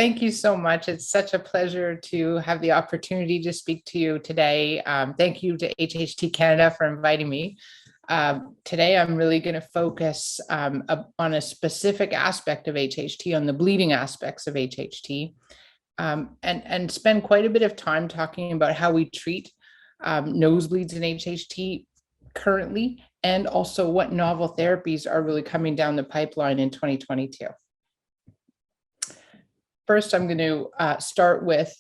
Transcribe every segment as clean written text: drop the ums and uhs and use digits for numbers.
Thank you so much. It's such a pleasure to have the opportunity to speak to you today. Thank you to HHT Canada for inviting me. Today, I'm really going to focus on a specific aspect of HHT, on the bleeding aspects of HHT, and spend quite a bit of time talking about how we treat nosebleeds in HHT currently, and also what novel therapies are really coming down the pipeline in 2022. First, I'm going to start with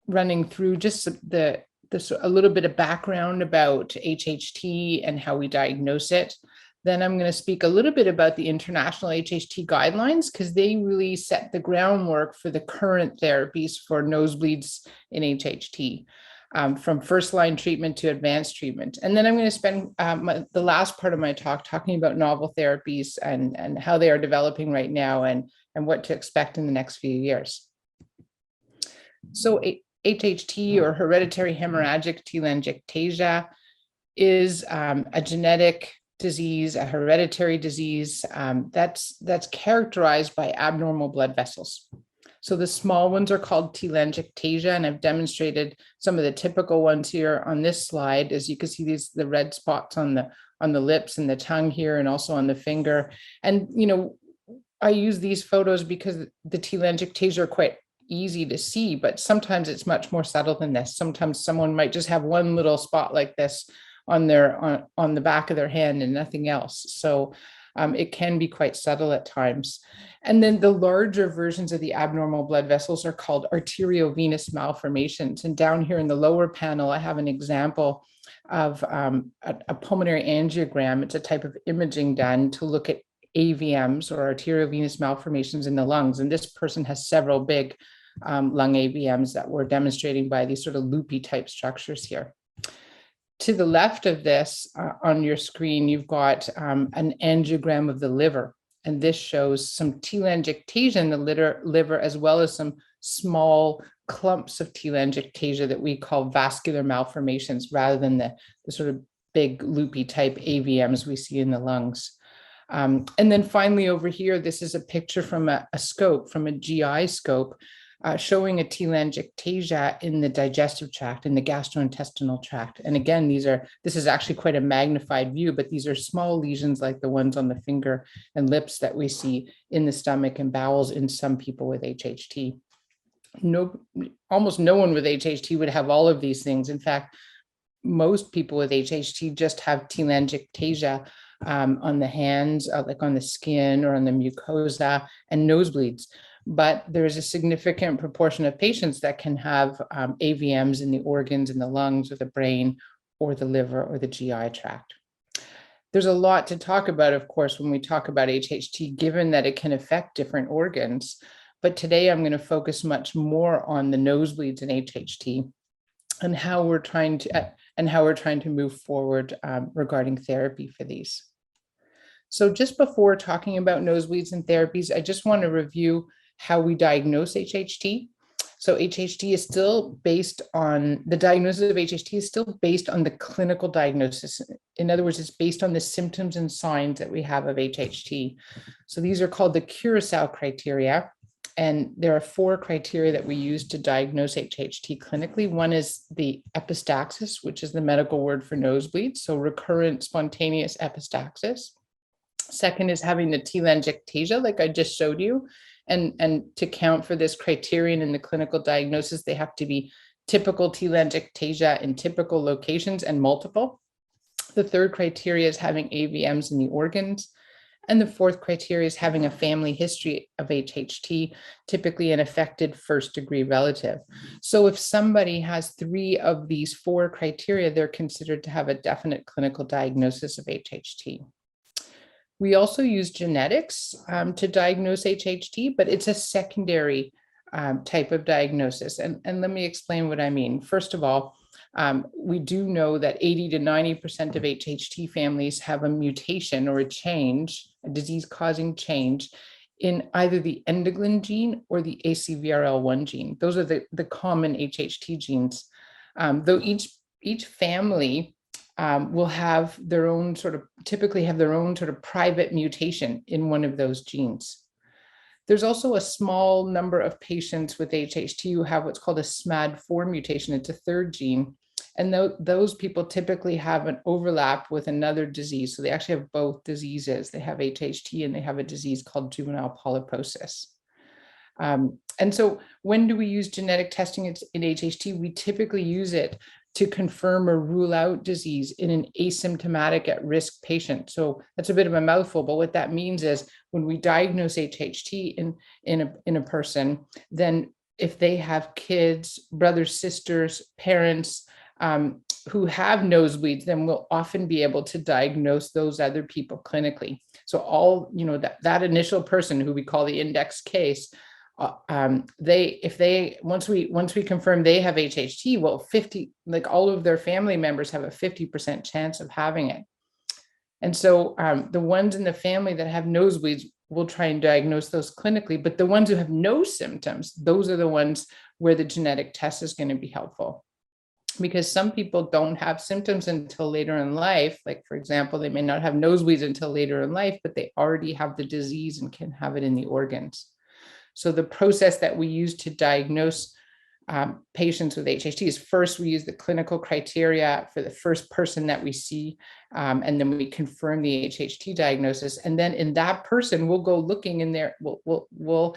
running through just a little bit of background about HHT and how we diagnose it. Then I'm going to speak a little bit about the International HHT Guidelines, because they really set the groundwork for the current therapies for nosebleeds in HHT, from first-line treatment to advanced treatment. And then I'm going to spend the last part of my talk talking about novel therapies and how they are developing right now and what to expect in the next few years. So HHT, or hereditary hemorrhagic telangiectasia, is a genetic disease, a hereditary disease that's characterized by abnormal blood vessels. So the small ones are called telangiectasia, and I've demonstrated some of the typical ones here on this slide. As you can see, the red spots on the lips and the tongue here, and also on the finger. And I use these photos because the telangiectasia are quite easy to see, but sometimes it's much more subtle than this. Sometimes someone might just have one little spot like this on the back of their hand and nothing else. So it can be quite subtle at times. And then the larger versions of the abnormal blood vessels are called arteriovenous malformations. And down here in the lower panel, I have an example of a pulmonary angiogram. It's a type of imaging done to look at AVMs, or arteriovenous malformations, in the lungs. And this person has several big lung AVMs that we're demonstrating by these sort of loopy type structures here. To the left of this on your screen, you've got an angiogram of the liver. And this shows some telangiectasia in the liver, as well as some small clumps of telangiectasia that we call vascular malformations, rather than the sort of big loopy type AVMs we see in the lungs. And then finally over here, this is a picture from a scope, from a GI scope, showing a telangiectasia in the digestive tract, in the gastrointestinal tract. And again, this is actually quite a magnified view, but these are small lesions like the ones on the finger and lips that we see in the stomach and bowels in some people with HHT. Almost no one with HHT would have all of these things. In fact, most people with HHT just have telangiectasia on the hands, like on the skin or on the mucosa, and nosebleeds. But there is a significant proportion of patients that can have AVMs in the organs, in the lungs, or the brain, or the liver, or the GI tract. There's a lot to talk about, of course, when we talk about HHT, given that it can affect different organs. But today I'm going to focus much more on the nosebleeds in HHT and how we're trying to move forward regarding therapy for these. So just before talking about nosebleeds and therapies, I just want to review how we diagnose HHT. So HHT is still based on, the diagnosis of HHT is still based on the clinical diagnosis. In other words, it's based on the symptoms and signs that we have of HHT. So these are called the Curacao criteria. And there are 4 criteria that we use to diagnose HHT clinically. One is the epistaxis, which is the medical word for nosebleeds, so recurrent spontaneous epistaxis. Second is having the telangiectasia, like I just showed you. And to count for this criterion in the clinical diagnosis, they have to be typical telangiectasia in typical locations and multiple. The third criteria is having AVMs in the organs. And the fourth criteria is having a family history of HHT, typically an affected first-degree relative. So if somebody has 3 of these 4 criteria, they're considered to have a definite clinical diagnosis of HHT. We also use genetics to diagnose HHT, but it's a secondary type of diagnosis. And let me explain what I mean. First of all, we do know that 80 to 90% of HHT families have a mutation or a change, a disease-causing change, in either the endoglin gene or the ACVRL1 gene. Those are the common HHT genes. Though each family will have their own typically have their own private mutation in one of those genes. There's also a small number of patients with HHT who have what's called a SMAD4 mutation. It's a third gene. And those people typically have an overlap with another disease. So they actually have both diseases. They have HHT and they have a disease called juvenile polyposis. And so when do we use genetic testing in HHT? We typically use it to confirm or rule out disease in an asymptomatic at-risk patient. So that's a bit of a mouthful, but what that means is when we diagnose HHT in a person, then if they have kids, brothers, sisters, parents who have nosebleeds, then we'll often be able to diagnose those other people clinically. So all, that initial person who we call the index case, once we confirm they have HHT, well, all of their family members have a 50% chance of having it. And so the ones in the family that have nosebleeds, we'll try and diagnose those clinically, but the ones who have no symptoms, those are the ones where the genetic test is going to be helpful. Because some people don't have symptoms until later in life. Like, for example, they may not have nosebleeds until later in life, but they already have the disease and can have it in the organs. So the process that we use to diagnose patients with HHT is first we use the clinical criteria for the first person that we see, and then we confirm the HHT diagnosis. And then in that person, we'll go looking in there. We'll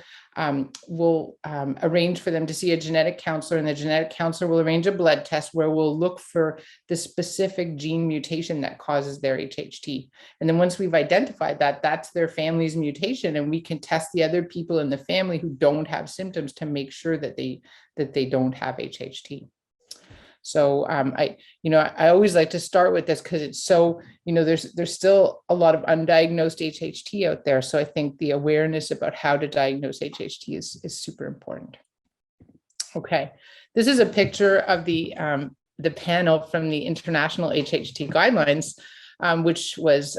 arrange for them to see a genetic counselor, and the genetic counselor will arrange a blood test where we'll look for the specific gene mutation that causes their HHT. And then once we've identified that, that's their family's mutation, and we can test the other people in the family who don't have symptoms to make sure that they don't have HHT. So I always like to start with this because it's so, there's still a lot of undiagnosed HHT out there. So I think the awareness about how to diagnose HHT is super important. Okay, this is a picture of the panel from the International HHT Guidelines, which was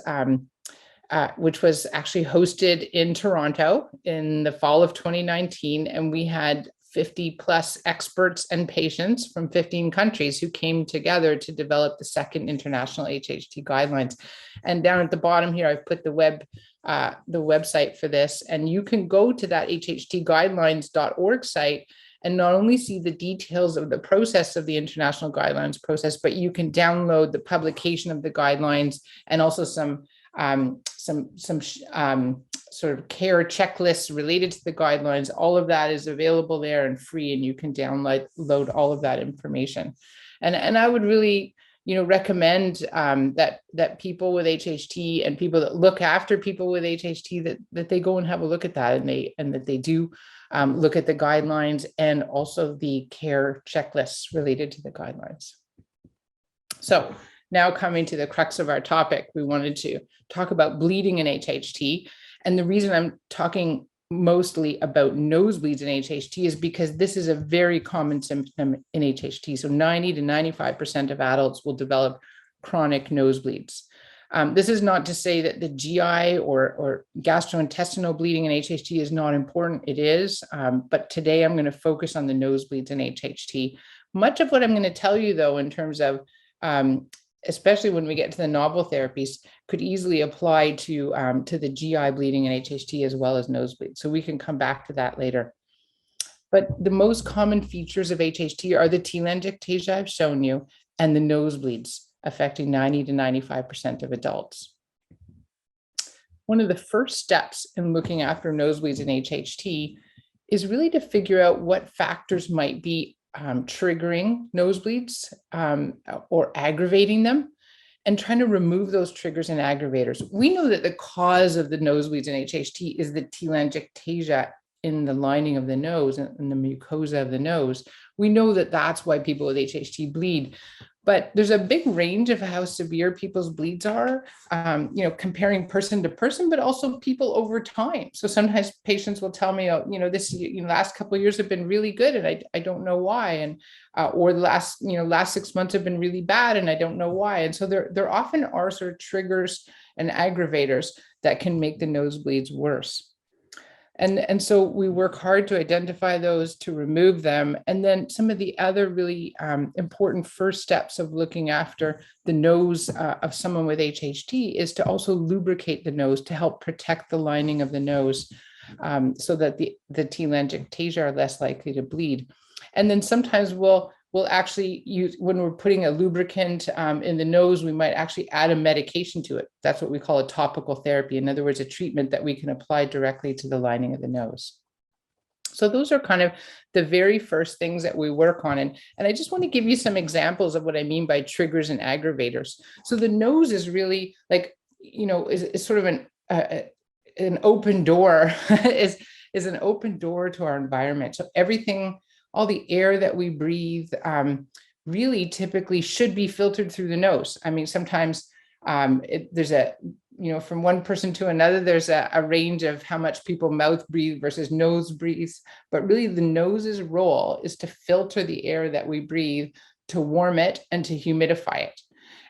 actually hosted in Toronto in the fall of 2019, and we had 50 plus experts and patients from 15 countries who came together to develop the second International HHT Guidelines. And down at the bottom here, I've put the website for this, and you can go to that hhtguidelines.org site and not only see the details of the process of the international guidelines process, but you can download the publication of the guidelines and also some sort of care checklists related to the guidelines. All of that is available there and free, and you can download all of that information. And I would really, recommend that people with HHT and people that look after people with HHT that they go and have a look at that, and that they do look at the guidelines and also the care checklists related to the guidelines. So now coming to the crux of our topic, we wanted to talk about bleeding in HHT. And the reason I'm talking mostly about nosebleeds in HHT is because this is a very common symptom in HHT. So 90 to 95% of adults will develop chronic nosebleeds. This is not to say that the GI or gastrointestinal bleeding in HHT is not important. It is, but today I'm going to focus on the nosebleeds in HHT. Much of what I'm going to tell you, though, in terms of especially when we get to the novel therapies, could easily apply to the GI bleeding in HHT as well as nosebleeds. So we can come back to that later. But the most common features of HHT are the telangiectasia I've shown you and the nosebleeds affecting 90 to 95% of adults. One of the first steps in looking after nosebleeds in HHT is really to figure out what factors might be triggering nosebleeds or aggravating them, and trying to remove those triggers and aggravators. We know that the cause of the nosebleeds in HHT is the telangiectasia in the lining of the nose and the mucosa of the nose. We know that that's why people with HHT bleed. But there's a big range of how severe people's bleeds are, comparing person to person, but also people over time. So sometimes patients will tell me, this last couple of years have been really good, and I don't know why, and or the last 6 months have been really bad, and I don't know why. And so there often are sort of triggers and aggravators that can make the nosebleeds worse. And so we work hard to identify those, to remove them. And then some of the other really important first steps of looking after the nose of someone with HHT is to also lubricate the nose to help protect the lining of the nose. so that the telangiectasia are less likely to bleed. And then sometimes we'll actually use, when we're putting a lubricant in the nose, we might actually add a medication to it. That's what we call a topical therapy. In other words, a treatment that we can apply directly to the lining of the nose. So those are kind of the very first things that we work on. And I just want to give you some examples of what I mean by triggers and aggravators. So the nose is really like, is sort of an open door, is an open door to our environment. So everything, all the air that we breathe, really typically should be filtered through the nose. I mean, sometimes there's from one person to another, there's a range of how much people mouth breathe versus nose breathes, but really the nose's role is to filter the air that we breathe, to warm it and to humidify it.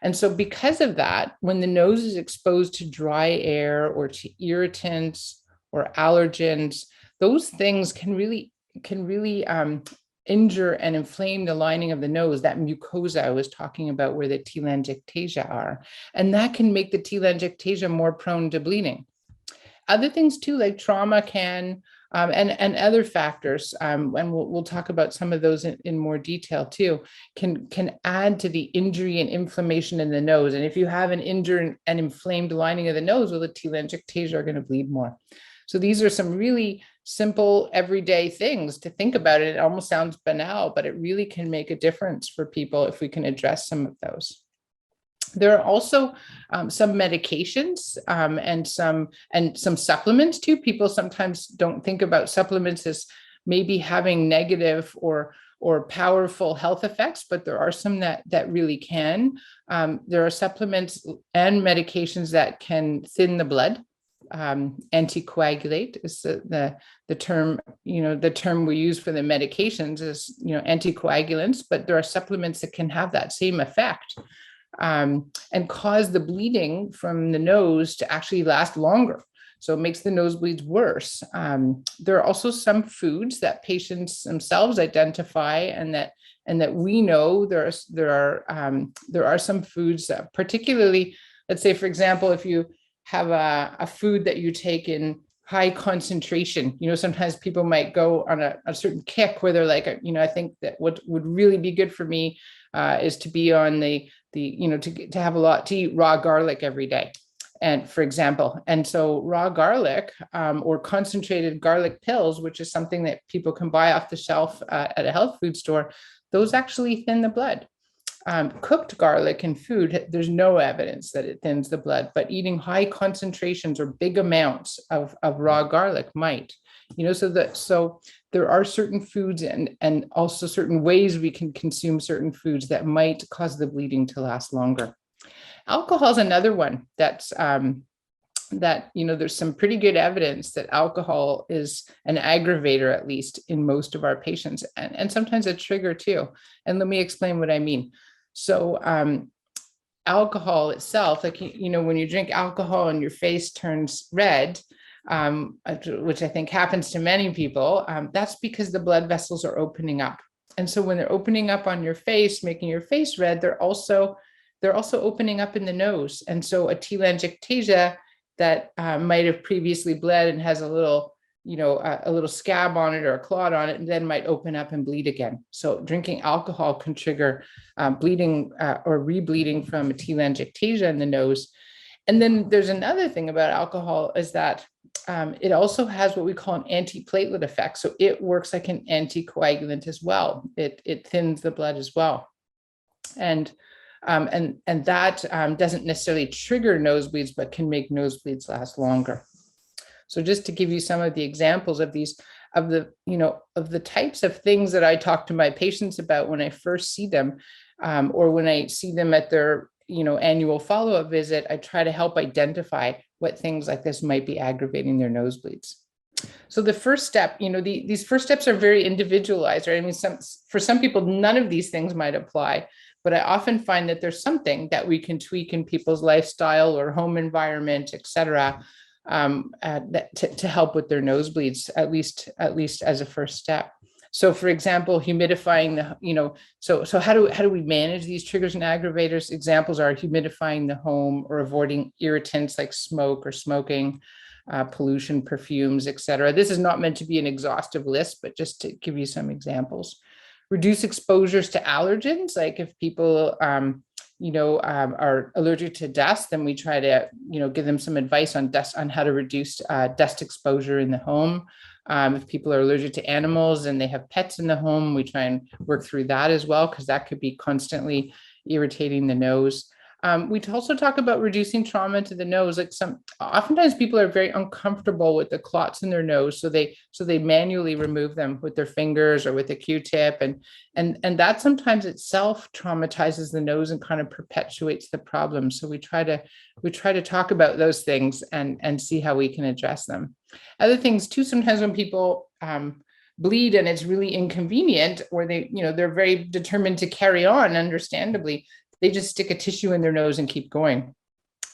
And so because of that, when the nose is exposed to dry air or to irritants or allergens, those things can really injure and inflame the lining of the nose, that mucosa I was talking about where the telangiectasia are. And that can make the telangiectasia more prone to bleeding. Other things too, like trauma can, and other factors, and we'll talk about some of those in more detail too, can add to the injury and inflammation in the nose. And if you have an injured and inflamed lining of the nose, well, the telangiectasia are going to bleed more. So these are some really simple everyday things to think about. It almost sounds banal, but it really can make a difference for people if we can address some of those. There are also some medications and some supplements too. People sometimes don't think about supplements as maybe having negative or powerful health effects, but there are some that really can. There are supplements and medications that can thin the blood. Anticoagulate is the term, the term we use for the medications is, anticoagulants, but there are supplements that can have that same effect and cause the bleeding from the nose to actually last longer. So it makes the nosebleeds worse. There are also some foods that patients themselves identify and that we know there are some foods, particularly, let's say, for example, if you have a food that you take in high concentration, sometimes people might go on a certain kick where they're like, I think that what would really be good for me is to be on to eat raw garlic every day. And for example, and so raw garlic or concentrated garlic pills, which is something that people can buy off the shelf at a health food store, those actually thin the blood. Cooked garlic in food, there's no evidence that it thins the blood, but eating high concentrations or big amounts of raw garlic might, so there are certain foods and also certain ways we can consume certain foods that might cause the bleeding to last longer. Alcohol is another one that's there's some pretty good evidence that alcohol is an aggravator, at least in most of our patients, and sometimes a trigger too. And let me explain what I mean. So alcohol itself, like, when you drink alcohol and your face turns red, which I think happens to many people, that's because the blood vessels are opening up. And so when they're opening up on your face, making your face red, they're also opening up in the nose. And so a telangiectasia that might have previously bled and has a little scab on it or a clot on it, and then might open up and bleed again. So drinking alcohol can trigger bleeding or rebleeding from a telangiectasia in the nose. And then there's another thing about alcohol is that it also has what we call an antiplatelet effect. So it works like an anticoagulant as well. It thins the blood as well. And that doesn't necessarily trigger nosebleeds, but can make nosebleeds last longer. So just to give you some of the examples of these, of the types of things that I talk to my patients about when I first see them, or when I see them at their annual follow-up visit, I try to help identify what things like this might be aggravating their nosebleeds. So the first step, these first steps are very individualized, right? I mean, for some people, none of these things might apply, but I often find that there's something that we can tweak in people's lifestyle or home environment, et cetera, to help with their nosebleeds, at least as a first step. So for example, humidifying so how do we manage these triggers and aggravators? Examples are humidifying the home or avoiding irritants like smoke or smoking, pollution, perfumes, etc. This is not meant to be an exhaustive list, but just to give you some examples. Reduce exposures to allergens, like if people are allergic to dust, then we try to, give them some advice on dust, on how to reduce dust exposure in the home. If people are allergic to animals and they have pets in the home, we try and work through that as well, because that could be constantly irritating the nose. We also talk about reducing trauma to the nose. Like oftentimes people are very uncomfortable with the clots in their nose, so they manually remove them with their fingers or with a Q-tip, and that sometimes itself traumatizes the nose and kind of perpetuates the problem. So we try to talk about those things and see how we can address them. Other things too, sometimes when people bleed and it's really inconvenient, or they're very determined to carry on, understandably, they just stick a tissue in their nose and keep going.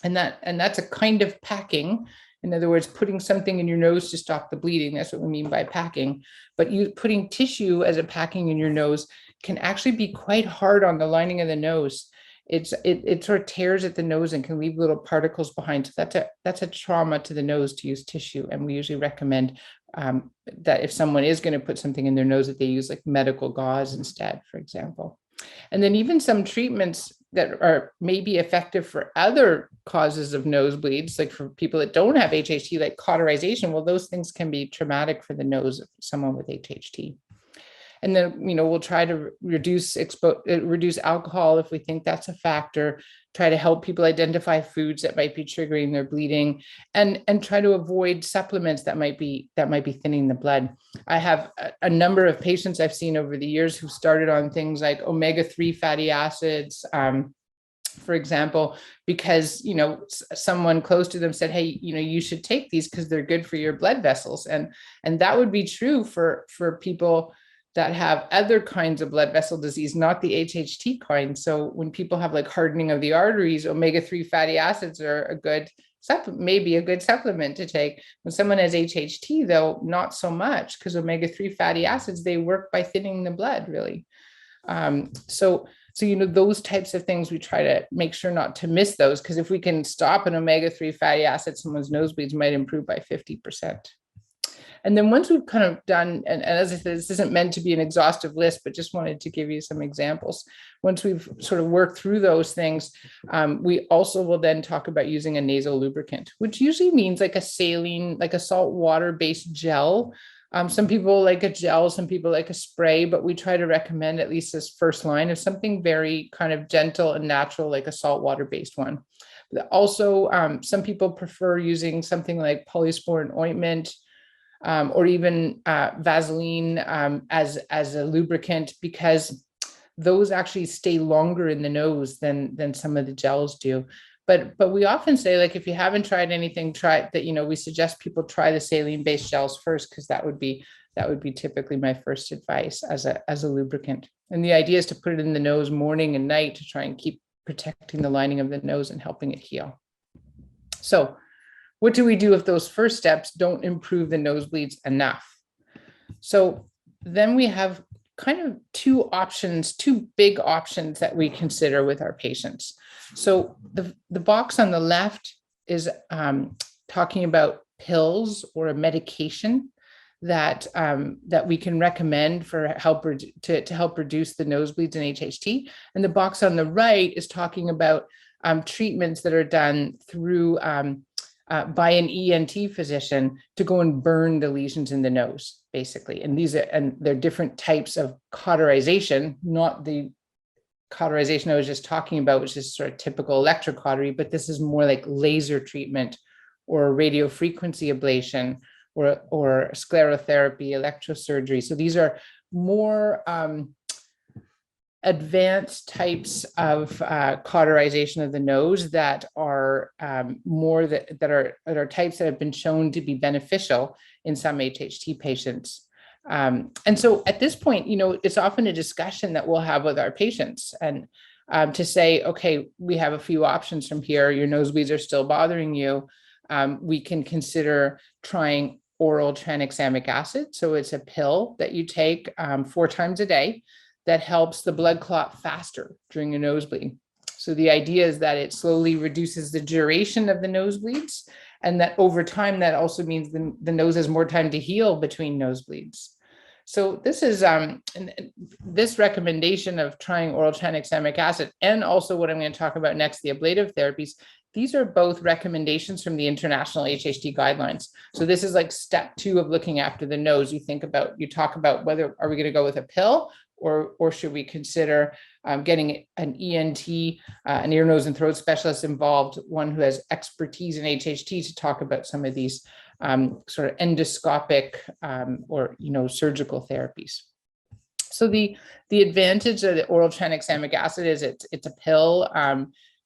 And that's a kind of packing. In other words, putting something in your nose to stop the bleeding. That's what we mean by packing. But putting tissue as a packing in your nose can actually be quite hard on the lining of the nose. It sort of tears at the nose and can leave little particles behind. So that's a trauma to the nose to use tissue. And we usually recommend that if someone is going to put something in their nose, that they use like medical gauze instead, for example. And then even some treatments that are maybe effective for other causes of nosebleeds, like for people that don't have HHT, like cauterization, well, those things can be traumatic for the nose of someone with HHT. And then, we'll try to reduce alcohol if we think that's a factor, try to help people identify foods that might be triggering their bleeding, and try to avoid supplements that might be thinning the blood. I have a number of patients I've seen over the years who started on things like omega-3 fatty acids, for example, because, someone close to them said, hey, you should take these because they're good for your blood vessels. And that would be true for people that have other kinds of blood vessel disease, not the HHT kind. So when people have like hardening of the arteries, omega-3 fatty acids are maybe a good supplement to take. When someone has HHT, though, not so much, because omega-3 fatty acids, they work by thinning the blood, really. So those types of things, we try to make sure not to miss those, because if we can stop an omega-3 fatty acid, someone's nosebleeds might improve by 50%. And then once we've kind of done, and as I said, this isn't meant to be an exhaustive list, but just wanted to give you some examples. Once we've sort of worked through those things, we also will then talk about using a nasal lubricant, which usually means like a saline, like a salt water-based gel. Some people like a gel, some people like a spray, but we try to recommend, at least as first line, of something very kind of gentle and natural, like a salt water-based one. Also, some people prefer using something like polysporin ointment, or even Vaseline as a lubricant, because those actually stay longer in the nose than some of the gels do. But we often say, like, if you haven't tried anything, try that. We suggest people try the saline-based gels first, because that would be typically my first advice as a lubricant. And the idea is to put it in the nose morning and night to try and keep protecting the lining of the nose and helping it heal. So what do we do if those first steps don't improve the nosebleeds enough? So then we have kind of two big options that we consider with our patients. So the box on the left is talking about pills or a medication that we can recommend for to help reduce the nosebleeds in HHT. And the box on the right is talking about treatments that are done through by an ENT physician to go and burn the lesions in the nose, basically. And they're different types of cauterization, not the cauterization I was just talking about, which is sort of typical electrocautery, but this is more like laser treatment or radiofrequency ablation or sclerotherapy, electrosurgery. So these are more advanced types of cauterization of the nose that are that are types that have been shown to be beneficial in some HHT patients. And so at this point, it's often a discussion that we'll have with our patients, and to say, okay, we have a few options from here. Your nosebleeds are still bothering you. We can consider trying oral tranexamic acid. So it's a pill that you take 4 times a day that helps the blood clot faster during a nosebleed. So the idea is that it slowly reduces the duration of the nosebleeds, And that over time, that also means the nose has more time to heal between nosebleeds. So this is this recommendation of trying oral tranexamic acid, and also what I'm going to talk about next, the ablative therapies. These are both recommendations from the International HHT Guidelines. So this is like step 2 of looking after the nose. You talk about whether are we going to go with a pill, or should we consider getting an ENT, an ear, nose, and throat specialist involved, one who has expertise in HHT, to talk about some of these sort of endoscopic or surgical therapies. So the advantage of the oral tranexamic acid is it's a pill.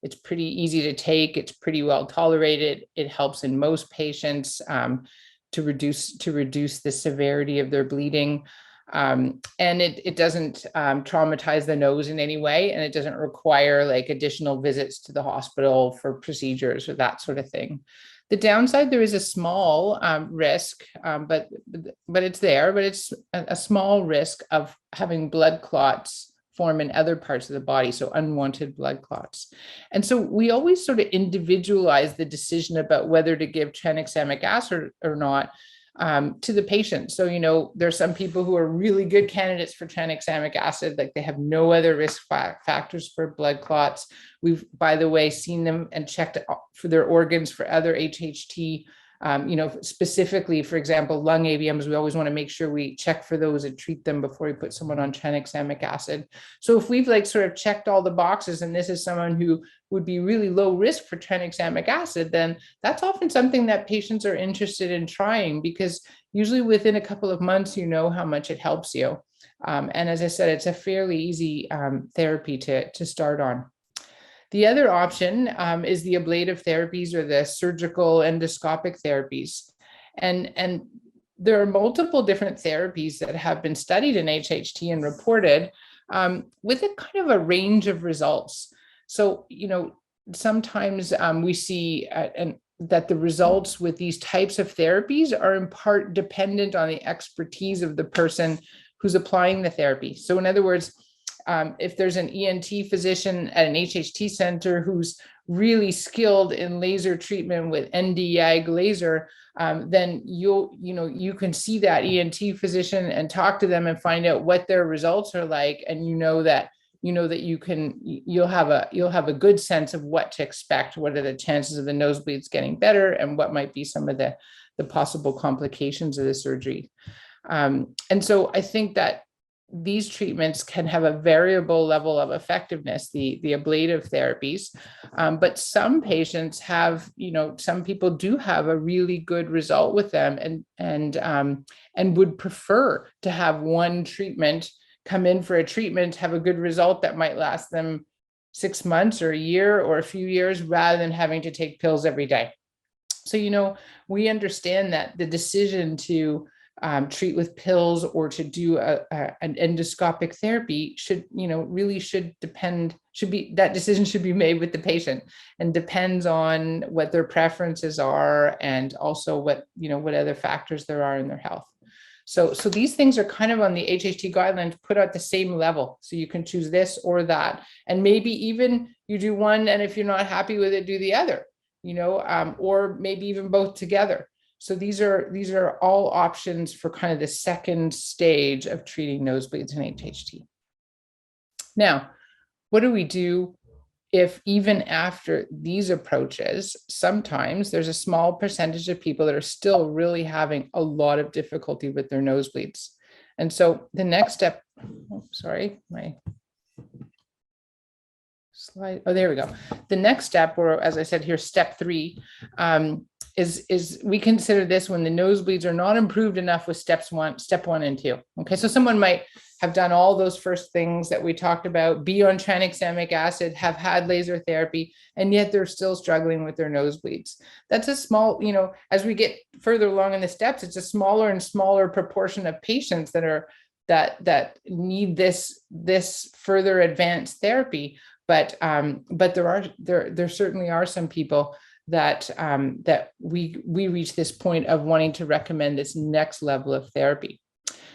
It's pretty easy to take. It's pretty well tolerated. It helps in most patients to reduce the severity of their bleeding. And it doesn't traumatize the nose in any way, and it doesn't require like additional visits to the hospital for procedures or that sort of thing. The downside, there is a small risk, but it's there, but it's a small risk of having blood clots form in other parts of the body, so unwanted blood clots. And so we always sort of individualize the decision about whether to give tranexamic acid or not to the patient. So, there's some people who are really good candidates for tranexamic acid, like they have no other risk factors for blood clots. We've, by the way, seen them and checked for their organs for other HHT, specifically, for example, lung AVMs. We always want to make sure we check for those and treat them before we put someone on tranexamic acid. So if we've sort of checked all the boxes, and this is someone who would be really low risk for tranexamic acid, then that's often something that patients are interested in trying, because usually within a couple of months, you know how much it helps you. And as I said, it's a fairly easy therapy to start on. The other option is the ablative therapies, or the surgical endoscopic therapies. And there are multiple different therapies that have been studied in HHT and reported with a kind of a range of results. So, sometimes we see that the results with these types of therapies are in part dependent on the expertise of the person who's applying the therapy. So in other words, if there's an ENT physician at an HHT center who's really skilled in laser treatment with ND-YAG laser, then you can see that ENT physician and talk to them and find out what their results are like, and you'll have a good sense of what to expect. What are the chances of the nosebleeds getting better, and what might be some of the possible complications of the surgery. And so I think that these treatments can have a variable level of effectiveness, the ablative therapies, but some patients have, some people do have a really good result with them, and would prefer to have one treatment, come in for a treatment, have a good result that might last them 6 months or a year or a few years, rather than having to take pills every day. So, we understand that the decision to treat with pills or to do an endoscopic therapy that decision should be made with the patient, and depends on what their preferences are, and also what other factors there are in their health. So these things are kind of on the HHT guidelines put at the same level. So you can choose this or that, and maybe even you do one, and if you're not happy with it, do the other, or maybe even both together. So these are all options for kind of the second stage of treating nosebleeds in HHT. Now, what do we do if even after these approaches, sometimes there's a small percentage of people that are still really having a lot of difficulty with their nosebleeds? And so the next step, my slide. Oh, there we go. The next step, or as I said here, step 3, is we consider this when the nosebleeds are not improved enough with step 1 and 2. Okay, so someone might have done all those first things that we talked about, be on tranexamic acid, have had laser therapy, and yet they're still struggling with their nosebleeds. That's a small, as we get further along in the steps, it's a smaller and smaller proportion of patients that need this further advanced therapy. But there certainly are some people that we reach this point of wanting to recommend this next level of therapy.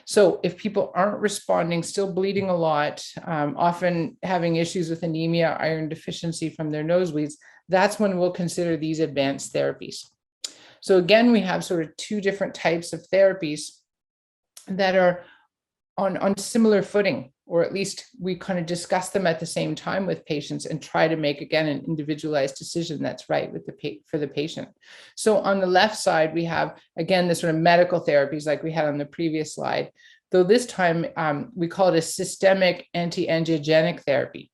So if people aren't responding, still bleeding a lot, often having issues with anemia, iron deficiency from their nosebleeds, that's when we'll consider these advanced therapies. So again, we have sort of two different types of therapies that are on similar footing, or at least we kind of discuss them at the same time with patients and try to make, again, an individualized decision that's right with for the patient. So on the left side, we have, again, the sort of medical therapies like we had on the previous slide, though this time we call it a systemic anti-angiogenic therapy.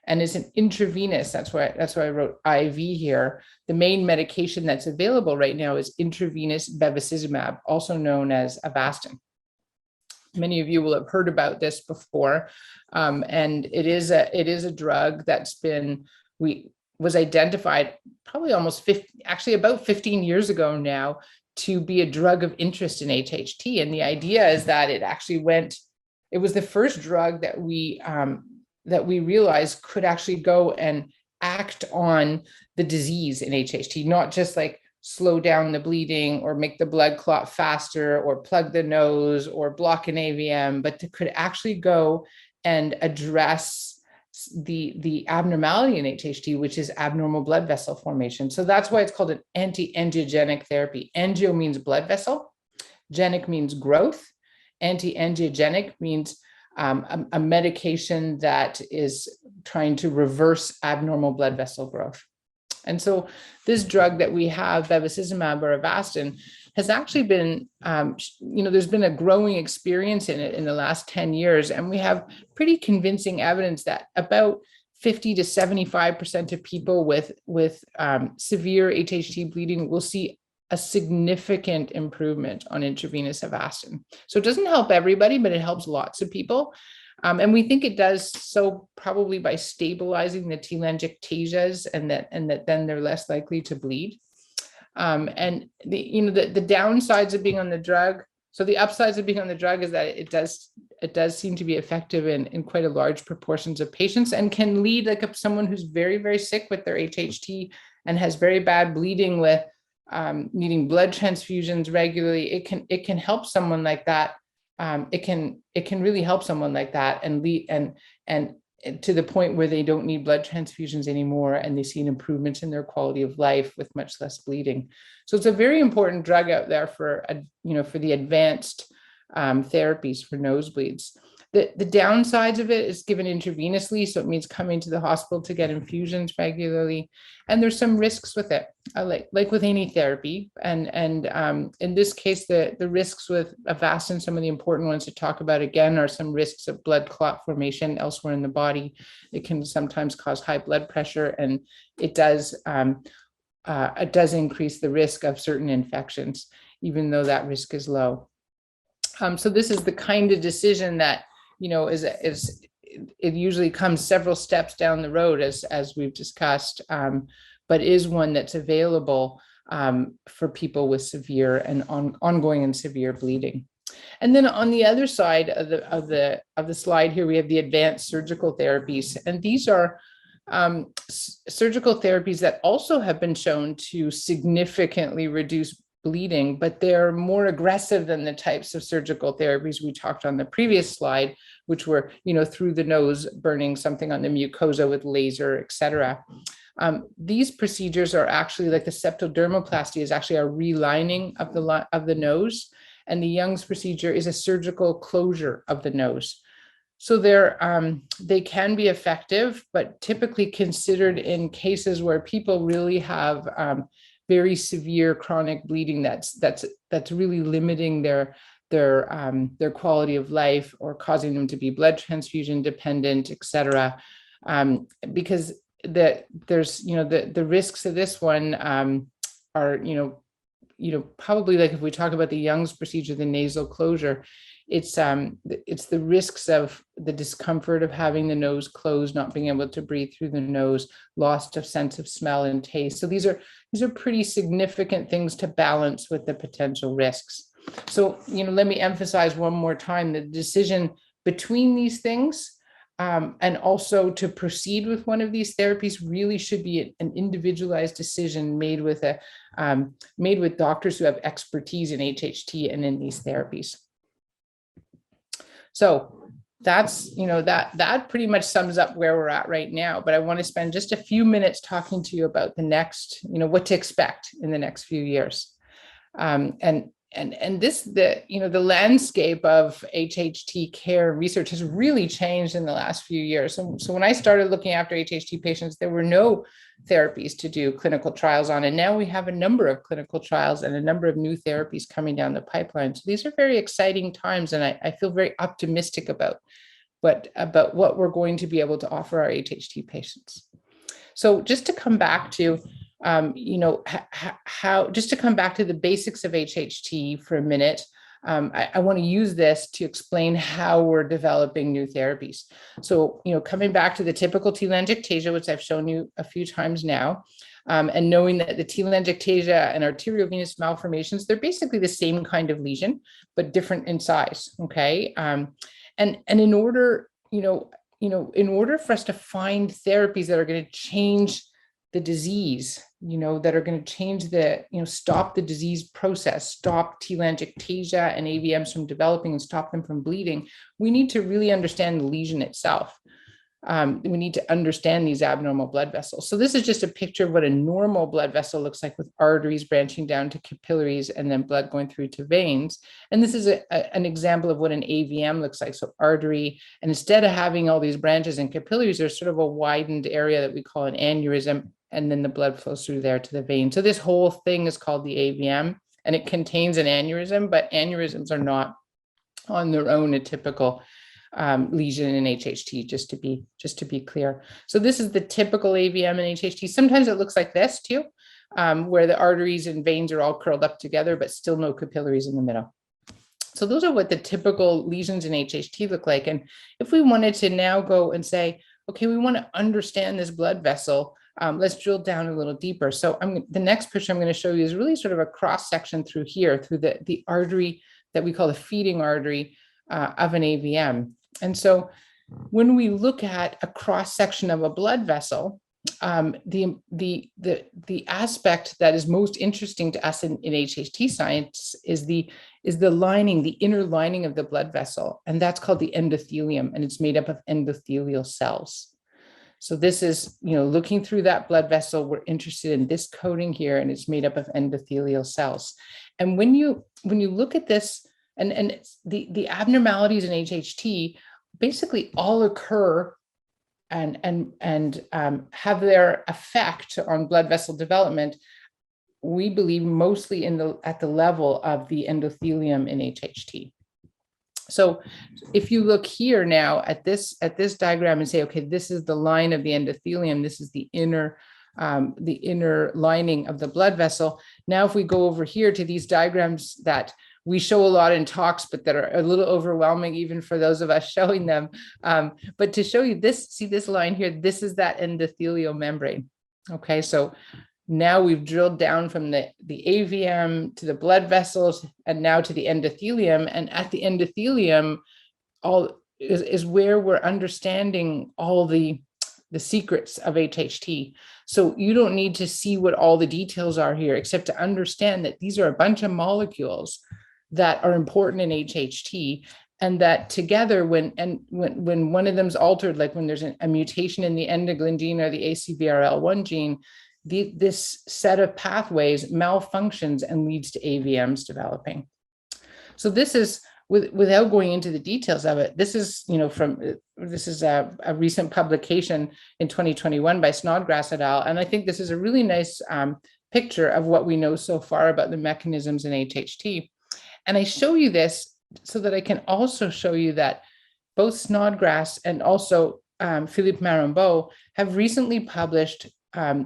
And it's an intravenous, that's why I wrote IV here. The main medication that's available right now is intravenous bevacizumab, also known as Avastin. Many of you will have heard about this before, and it is a drug that's was identified probably almost about 15 years ago now to be a drug of interest in HHT. And the idea is that it was the first drug that we realized could actually go and act on the disease in HHT, not just like slow down the bleeding or make the blood clot faster or plug the nose or block an AVM, but could actually go and address the abnormality in HHT, which is abnormal blood vessel formation. So that's why it's called an anti-angiogenic therapy. Angio means blood vessel, genic means growth, anti-angiogenic means a medication that is trying to reverse abnormal blood vessel growth. And so this drug that we have, bevacizumab or Avastin, has actually been, there's been a growing experience in it in the last 10 years. And we have pretty convincing evidence that about 50 to 75% of people with severe HHT bleeding will see a significant improvement on intravenous Avastin. So it doesn't help everybody, but it helps lots of people. And we think it does so probably by stabilizing the telangiectasias and that then they're less likely to bleed. And the downsides of being on the drug. So the upsides of being on the drug is that it does seem to be effective in quite a large proportions of patients and can lead like someone who's very, very sick with their HHT and has very bad bleeding with needing blood transfusions regularly. It can help someone like that. It can really help someone like that and to the point where they don't need blood transfusions anymore and they see an improvement in their quality of life with much less bleeding. So it's a very important drug out there for the advanced therapies for nosebleeds. The downsides of it is given intravenously, so it means coming to the hospital to get infusions regularly. And there's some risks with it, like with any therapy. And in this case, the risks with Avastin, some of the important ones to talk about again are some risks of blood clot formation elsewhere in the body. It can sometimes cause high blood pressure, and it does increase the risk of certain infections, even though that risk is low. So this is the kind of decision that it usually comes several steps down the road as we've discussed, but is one that's available for people with severe and ongoing and severe bleeding. And then on the other side of the slide here, we have the advanced surgical therapies, and these are surgical therapies that also have been shown to significantly reduce bleeding, but they're more aggressive than the types of surgical therapies we talked on the previous slide, which were, through the nose, burning something on the mucosa with laser, etc. These procedures are actually like the septodermoplasty is actually a relining of the nose, and the Young's procedure is a surgical closure of the nose. So they can be effective, but typically considered in cases where people really have very severe chronic bleeding that's really limiting their quality of life or causing them to be blood transfusion dependent, etc. Because the risks of this one are probably like if we talk about the Young's procedure, the nasal closure, it's the risks of the discomfort of having the nose closed, not being able to breathe through the nose, loss of sense of smell and taste. So these are pretty significant things to balance with the potential risks. So, let me emphasize one more time, the decision between these things and also to proceed with one of these therapies really should be an individualized decision made with doctors who have expertise in HHT and in these therapies. So that's, that pretty much sums up where we're at right now. But I want to spend just a few minutes talking to you about the next, what to expect in the next few years. And this, the landscape of HHT care research has really changed in the last few years. So when I started looking after HHT patients, there were no therapies to do clinical trials on. And now we have a number of clinical trials and a number of new therapies coming down the pipeline. So these are very exciting times. And I feel very optimistic about what we're going to be able to offer our HHT patients. So just to come back to, just to come back to the basics of HHT for a minute, I want to use this to explain how we're developing new therapies. So, coming back to the typical telangiectasia, which I've shown you a few times now, and knowing that the telangiectasia and arteriovenous malformations, they're basically the same kind of lesion, but different in size. Okay. And in order, in order for us to find therapies that are going to change the disease, that are going to change the, stop the disease process, stop telangiectasia and AVMs from developing and stop them from bleeding, we need to really understand the lesion itself. We need to understand these abnormal blood vessels. So this is just a picture of what a normal blood vessel looks like, with arteries branching down to capillaries and then blood going through to veins. And this is an example of what an AVM looks like. So artery, and instead of having all these branches and capillaries, there's sort of a widened area that we call an aneurysm, and then the blood flows through there to the vein. So this whole thing is called the AVM, and it contains an aneurysm, but aneurysms are not on their own a typical lesion in HHT, just to be clear. So this is the typical AVM in HHT. Sometimes it looks like this too, where the arteries and veins are all curled up together, but still no capillaries in the middle. So those are what the typical lesions in HHT look like. And if we wanted to now go and say, okay, we want to understand this blood vessel, let's drill down a little deeper. So the next picture I'm going to show you is really sort of a cross section through here, through the artery that we call the feeding artery of an AVM. And so when we look at a cross section of a blood vessel, the aspect that is most interesting to us in HHT science is the lining, the inner lining of the blood vessel, and that's called the endothelium, and it's made up of endothelial cells. So this is, looking through that blood vessel, we're interested in this coating here, and it's made up of endothelial cells. And when you look at this, and the abnormalities in HHT basically all occur and have their effect on blood vessel development, we believe mostly at the level of the endothelium in HHT. So if you look here now at this diagram and say, okay, this is the line of the endothelium, this is the inner lining of the blood vessel. Now, if we go over here to these diagrams that we show a lot in talks, but that are a little overwhelming even for those of us showing them. But to show you this, see this line here, this is that endothelial membrane. Okay, so now we've drilled down from the AVM to the blood vessels and now to the endothelium. And at the endothelium is where we're understanding all the secrets of HHT. So you don't need to see what all the details are here, except to understand that these are a bunch of molecules that are important in HHT, and that together, when one of them's altered, like when there's a mutation in the endoglin gene or the ACVRL1 gene, this set of pathways malfunctions and leads to AVMs developing. So this is, without going into the details of it, this is, this is a recent publication in 2021 by Snodgrass et al. And I think this is a really nice picture of what we know so far about the mechanisms in HHT. And I show you this so that I can also show you that both Snodgrass and also Philippe Marambeau have recently published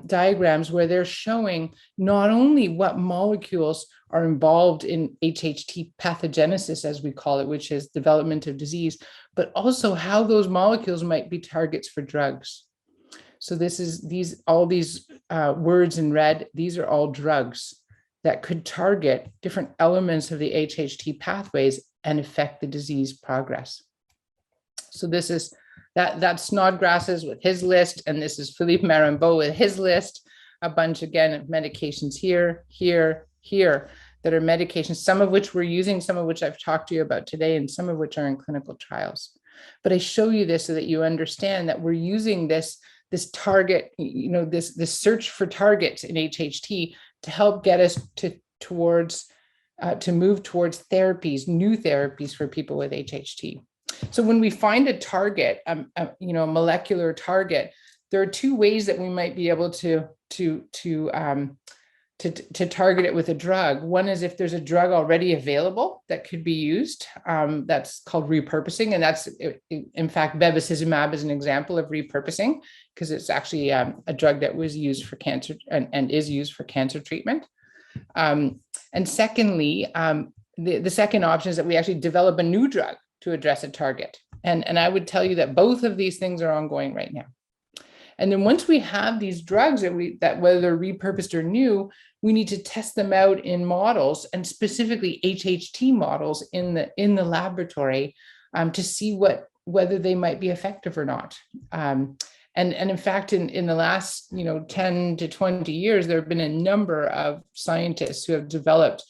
diagrams where they're showing not only what molecules are involved in HHT pathogenesis, as we call it, which is development of disease, but also how those molecules might be targets for drugs. So this is all these words in red, these are all drugs that could target different elements of the HHT pathways and affect the disease progress. So this is that's Snodgrass's with his list, and this is Philippe Marambeau with his list, a bunch again of medications here, that are medications, some of which we're using, some of which I've talked to you about today, and some of which are in clinical trials. But I show you this so that you understand that we're using this target, this search for targets in HHT to help get us to move towards therapies, new therapies for people with HHT. So when we find a target, a molecular target, there are two ways that we might be able to target it with a drug. One is if there's a drug already available that could be used, that's called repurposing. And that's, in fact, bevacizumab is an example of repurposing, because it's actually a drug that was used for cancer and is used for cancer treatment. And secondly, the second option is that we actually develop a new drug to address a target. And I would tell you that both of these things are ongoing right now. And then once we have these drugs that whether they're repurposed or new, we need to test them out in models, and specifically HHT models in the laboratory, to see whether they might be effective or not. And in fact, in the last 10 to 20 years, there have been a number of scientists who have developed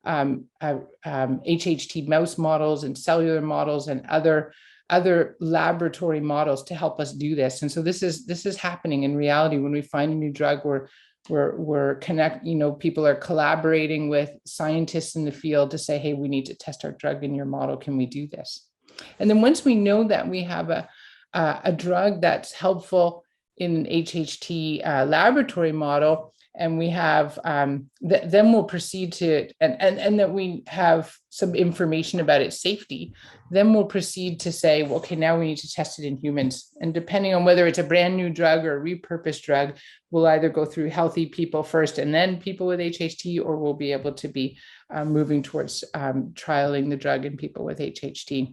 HHT mouse models and cellular models and other laboratory models to help us do this. And so this is happening in reality. When we find a new drug, people are collaborating with scientists in the field to say, hey, we need to test our drug in your model. Can we do this? And then once we know that we have a drug that's helpful in an HHT laboratory model, and we have, then we'll proceed to, and that we have some information about its safety, then we'll proceed to say, well, okay, now we need to test it in humans. And depending on whether it's a brand new drug or a repurposed drug, we'll either go through healthy people first and then people with HHT, or we'll be able to be moving towards trialing the drug in people with HHT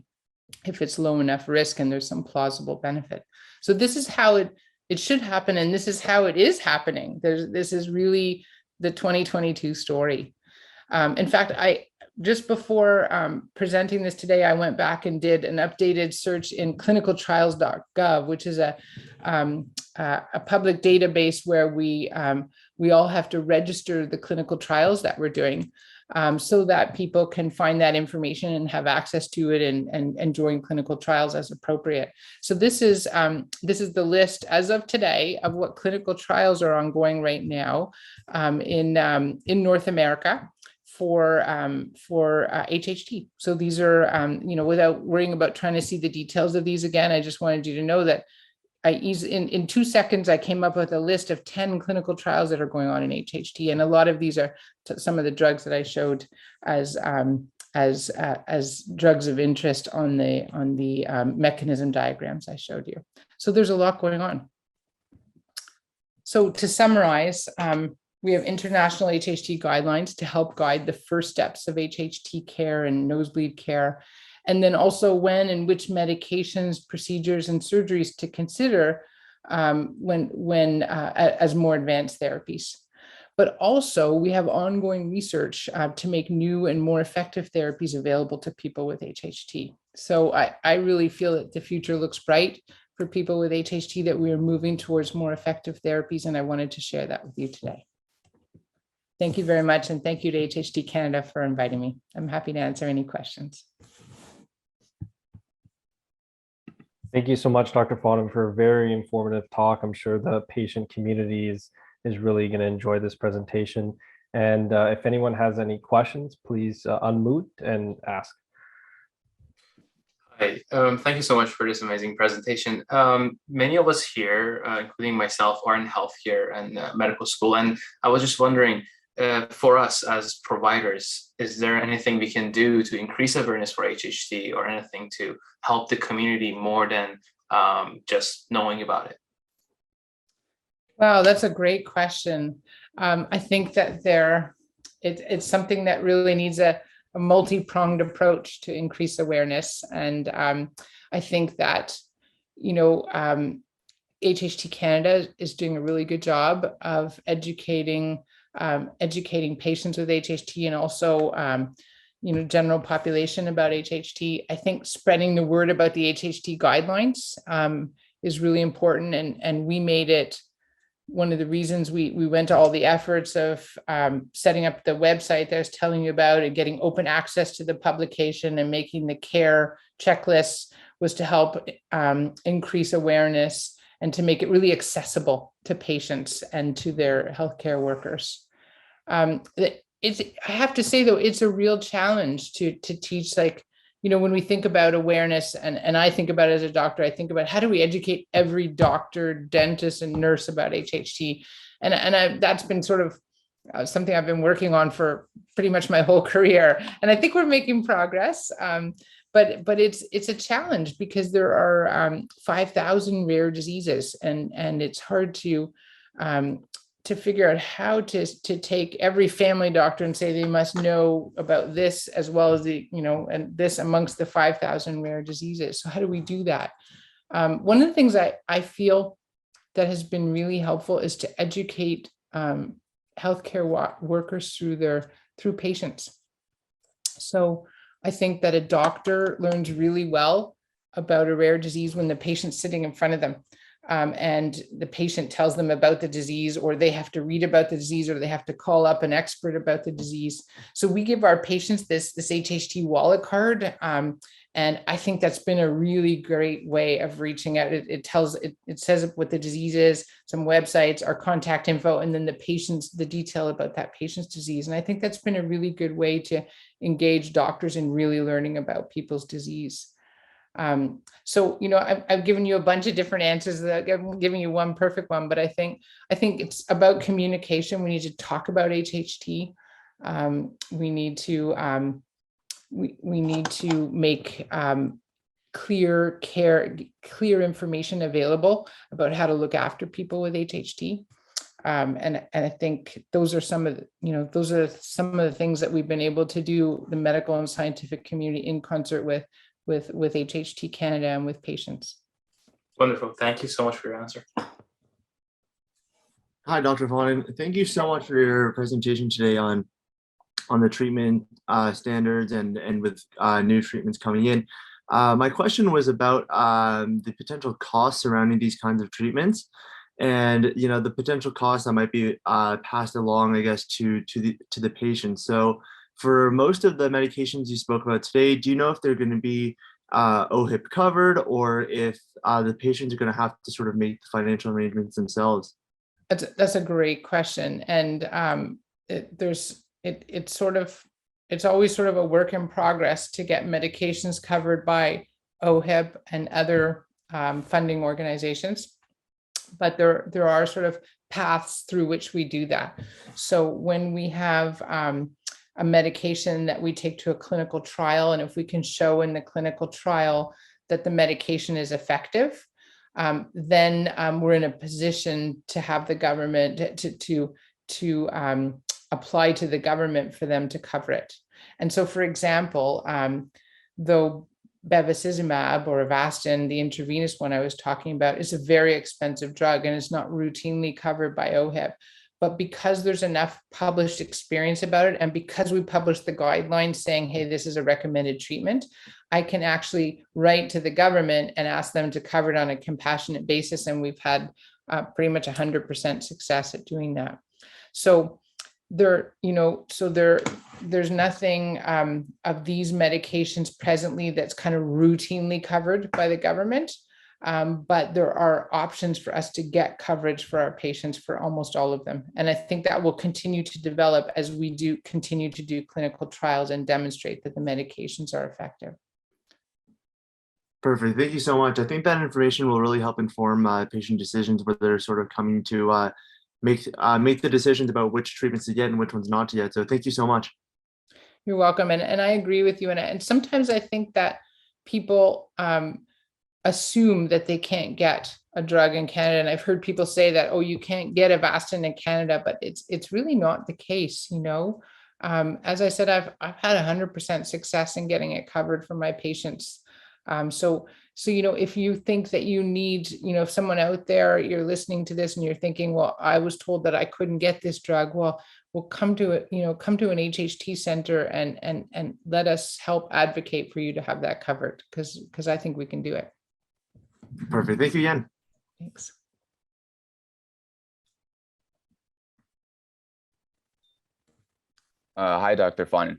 if it's low enough risk and there's some plausible benefit. So this is how it should happen, and this is how it is happening. This is really the 2022 story. In fact, just before presenting this today, I went back and did an updated search in clinicaltrials.gov, which is a public database where we all have to register the clinical trials that we're doing, so that people can find that information and have access to it and join clinical trials as appropriate. So this is the list as of today of what clinical trials are ongoing right now in North America for HHT. So these are, without worrying about trying to see the details of these again, I just wanted you to know that in 2 seconds, I came up with a list of 10 clinical trials that are going on in HHT. And a lot of these are some of the drugs that I showed as drugs of interest on the mechanism diagrams I showed you. So there's a lot going on. So to summarize, we have International HHT Guidelines to help guide the first steps of HHT care and nosebleed care. And then also when and which medications, procedures, and surgeries to consider as more advanced therapies. But also we have ongoing research to make new and more effective therapies available to people with HHT. So I really feel that the future looks bright for people with HHT, that we are moving towards more effective therapies, and I wanted to share that with you today. Thank you very much, and thank you to HHT Canada for inviting me. I'm happy to answer any questions. Thank you so much, Dr. Faughnan, for a very informative talk. I'm sure the patient community is really going to enjoy this presentation. And if anyone has any questions, please unmute and ask. Hi, thank you so much for this amazing presentation. Many of us here, including myself, are in healthcare and medical school. And I was just wondering, for us as providers, is there anything we can do to increase awareness for HHT, or anything to help the community more than just knowing about it? Wow, that's a great question. I think that it's something that really needs a multi-pronged approach to increase awareness. And I think that, HHT Canada is doing a really good job of educating patients with HHT, and also, general population about HHT. I think spreading the word about the HHT guidelines is really important. And we made it one of the reasons we went to all the efforts of setting up the website that I was telling you about, and getting open access to the publication and making the care checklists was to help increase awareness and to make it really accessible to patients and to their healthcare workers. I have to say though, it's a real challenge to teach, like, when we think about awareness, and I think about it as a doctor, I think about how do we educate every doctor, dentist, and nurse about HHT, and that's been sort of something I've been working on for pretty much my whole career, and I think we're making progress. But it's a challenge because there are 5,000 rare diseases, and it's hard to figure out how to take every family doctor and say they must know about this as well as and this amongst the 5,000 rare diseases. So how do we do that? One of the things I feel that has been really helpful is to educate healthcare workers through patients. So I think that a doctor learns really well about a rare disease when the patient's sitting in front of them. And the patient tells them about the disease, or they have to read about the disease, or they have to call up an expert about the disease. So we give our patients this HHT wallet card. And I think that's been a really great way of reaching out. It says what the disease is, some websites, our contact info, and then the detail about that patient's disease. And I think that's been a really good way to engage doctors in really learning about people's disease. So, I've given you a bunch of different answers. I'm giving you one perfect one, but I think it's about communication. We need to talk about HHT. We need to we need to make clear information available about how to look after people with HHT. And I think those are some of the things that we've been able to do, the medical and scientific community, in concert with HHT Canada and with patients. Wonderful. Thank you so much for your answer. Hi, Dr. Faughnan. Thank you so much for your presentation today on the treatment standards and with new treatments coming in. My question was about the potential costs surrounding these kinds of treatments, and the potential costs that might be passed along, I guess, to the patient. So for most of the medications you spoke about today, do you know if they're going to be OHIP covered, or if the patients are going to have to sort of make the financial arrangements themselves? That's a great question, and it's always sort of a work in progress to get medications covered by OHIP and other funding organizations, but there are sort of paths through which we do that. So when we have a medication that we take to a clinical trial, and if we can show in the clinical trial that the medication is effective, then we're in a position to have the government to apply to the government for them to cover it. And so, for example, though bevacizumab or Avastin, the intravenous one I was talking about, is a very expensive drug and it's not routinely covered by OHIP. But because there's enough published experience about it, and because we published the guidelines saying, hey, this is a recommended treatment, I can actually write to the government and ask them to cover it on a compassionate basis. And we've had pretty much 100% success at doing that. So there's nothing of these medications presently that's kind of routinely covered by the government. But there are options for us to get coverage for our patients for almost all of them. And I think that will continue to develop as we continue to do clinical trials and demonstrate that the medications are effective. Perfect. Thank you so much. I think that information will really help inform patient decisions where they're sort of coming to make the decisions about which treatments to get and which ones not to get. So thank you so much. You're welcome. And I agree with you. And sometimes I think that people assume that they can't get a drug in Canada. And I've heard people say that, oh, you can't get Avastin in Canada, but it's really not the case, As I said, I've had 100% success in getting it covered for my patients. So if you think that you need, if someone out there, you're listening to this and you're thinking, well, I was told that I couldn't get this drug. Well, come to it, come to an HHT center and let us help advocate for you to have that covered, because I think we can do it. Perfect. Thank you again. Thanks. Hi, Dr. Faughnan.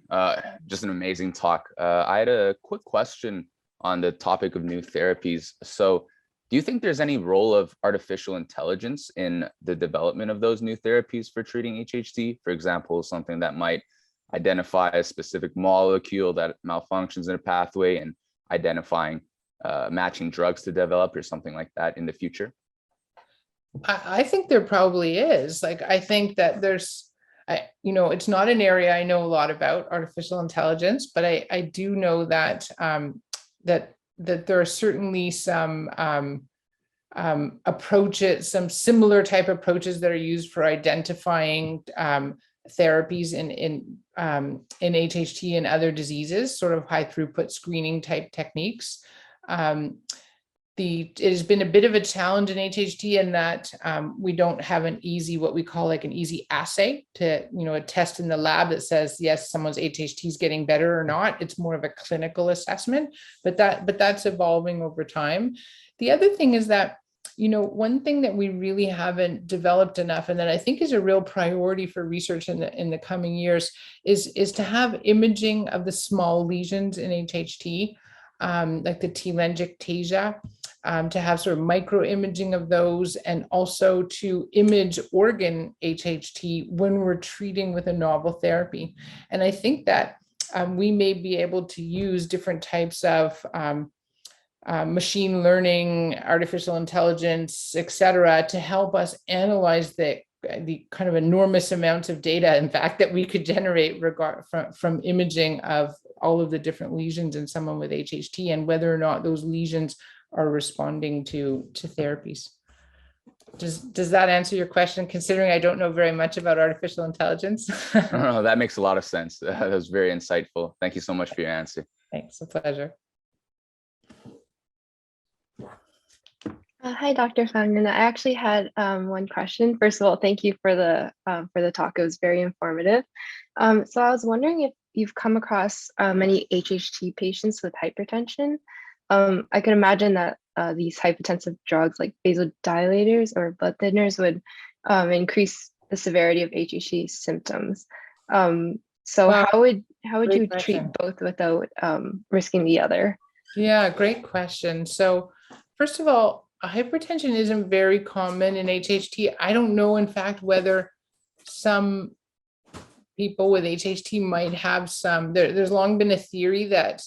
Just an amazing talk. I had a quick question on the topic of new therapies. So do you think there's any role of artificial intelligence in the development of those new therapies for treating HHT? For example, something that might identify a specific molecule that malfunctions in a pathway and identifying matching drugs to develop or something like that in the future? I think there probably is. Like, I think that there's, it's not an area I know a lot about, artificial intelligence, but I do know that that there are certainly some approaches, some similar type approaches that are used for identifying therapies in HHT and other diseases, sort of high throughput screening type techniques. It has been a bit of a challenge in HHT in that we don't have an easy, what we call like an easy assay to, a test in the lab that says, yes, someone's HHT is getting better or not. It's more of a clinical assessment, but that's evolving over time. The other thing is that, one thing that we really haven't developed enough, and that I think is a real priority for research in the coming years, is to have imaging of the small lesions in HHT, like the Telangiectasia, to have sort of micro imaging of those, and also to image organ HHT when we're treating with a novel therapy. And I think that we may be able to use different types of machine learning, artificial intelligence, et cetera, to help us analyze the kind of enormous amounts of data, in fact, that we could generate from imaging of all of the different lesions in someone with HHT, and whether or not those lesions are responding to therapies. Does that answer your question, considering I don't know very much about artificial intelligence? No, that makes a lot of sense. That was very insightful. Thank you so much for your answer. Thanks, a pleasure. Hi, Dr. Faughnan. I actually had one question. First of all, thank you for the talk. It was very informative. So I was wondering if you've come across many HHT patients with hypertension. I can imagine that these hypertensive drugs like vasodilators or blood thinners would increase the severity of HHT symptoms. So Wow. how would you Great treat question. both without risking the other? Yeah, great question. So first of all, hypertension isn't very common in HHT. I don't know, in fact, whether some people with HHT might have some. There's long been a theory that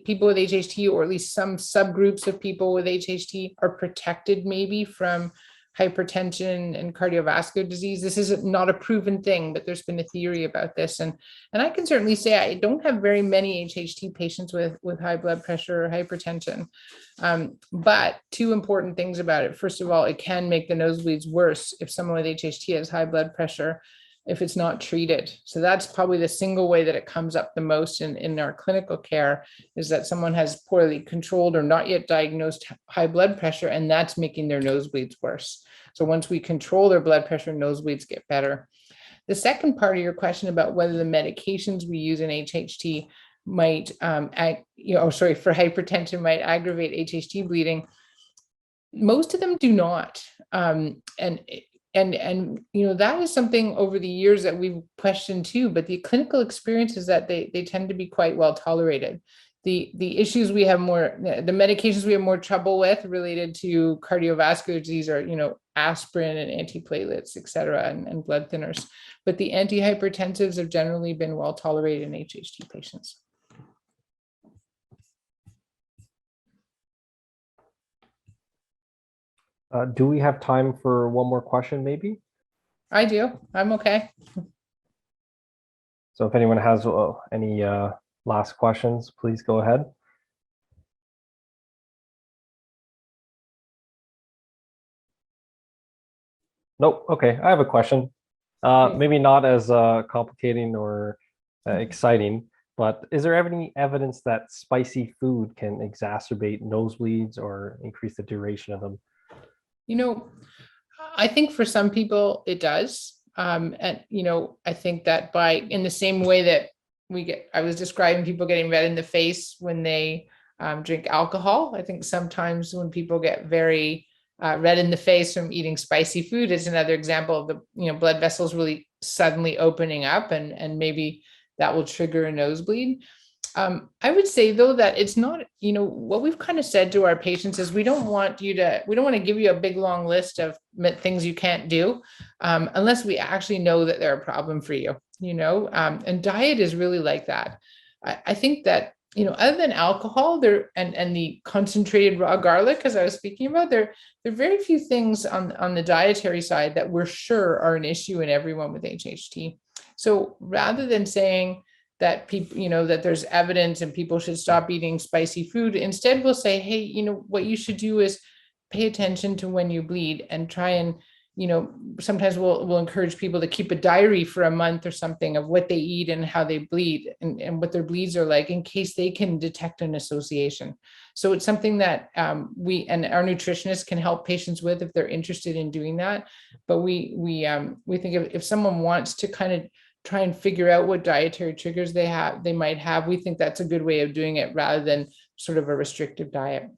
people with HHT, or at least some subgroups of people with HHT, are protected maybe from hypertension and cardiovascular disease. This is not a proven thing, but there's been a theory about this. And I can certainly say I don't have very many HHT patients with high blood pressure or hypertension. But two important things about it. First of all, it can make the nosebleeds worse if someone with HHT has high blood pressure, if it's not treated. So that's probably the single way that it comes up the most in our clinical care, is that someone has poorly controlled or not yet diagnosed high blood pressure, and that's making their nosebleeds worse. So once we control their blood pressure, nosebleeds get better. The second part of your question about whether the medications we use in HHT might, for hypertension might aggravate HHT bleeding, most of them do not. And that is something over the years that we've questioned too, but the clinical experience is that they tend to be quite well tolerated. The issues we have the medications we have more trouble with related to cardiovascular disease are, aspirin and antiplatelets, et cetera, and blood thinners. But the antihypertensives have generally been well tolerated in HHT patients. Do we have time for one more question, maybe? I do. I'm okay. So if anyone has any last questions, please go ahead. Nope. Okay, I have a question. Maybe not as complicating or exciting, but is there any evidence that spicy food can exacerbate nosebleeds or increase the duration of them? I think for some people it does. And, I think that in the same way that I was describing people getting red in the face when they drink alcohol. I think sometimes when people get very red in the face from eating spicy food is another example of the, blood vessels really suddenly opening up, and maybe that will trigger a nosebleed. I would say though that it's not, what we've kind of said to our patients is we don't want to give you a big long list of things you can't do unless we actually know that they're a problem for you, and diet is really like that. I think that, other than alcohol there and the concentrated raw garlic, as I was speaking about, there are very few things on the dietary side that we're sure are an issue in everyone with HHT. So rather than saying that people, that there's evidence and people should stop eating spicy food, instead we'll say, hey, what you should do is pay attention to when you bleed and try and, sometimes we'll encourage people to keep a diary for a month or something of what they eat and how they bleed and what their bleeds are like in case they can detect an association. So it's something that we and our nutritionists can help patients with if they're interested in doing that. But we think if someone wants to kind of try and figure out what dietary triggers they might have, we think that's a good way of doing it rather than sort of a restrictive diet.